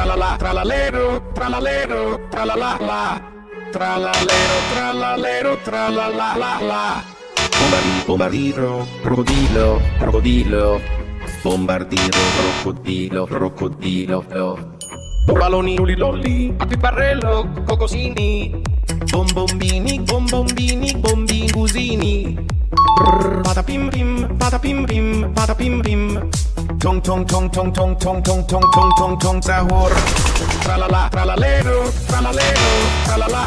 tralala, tralalero, tralalero, tralala la. Tralalero, tralalero, tralala la la. Bombardiro, crocodilo, crocodilo. Bombardiro, crocodilo, crocodilo. Baloni, luli lolli, papiparello, cocosini. Bombombini, bombombini, bombingusini. Patapim pim, patapim pim, patapim pim. Tong tong tong tong tong tong tong tong tong tong tong sahur. Tralala, tralalero, tralalero, tralala.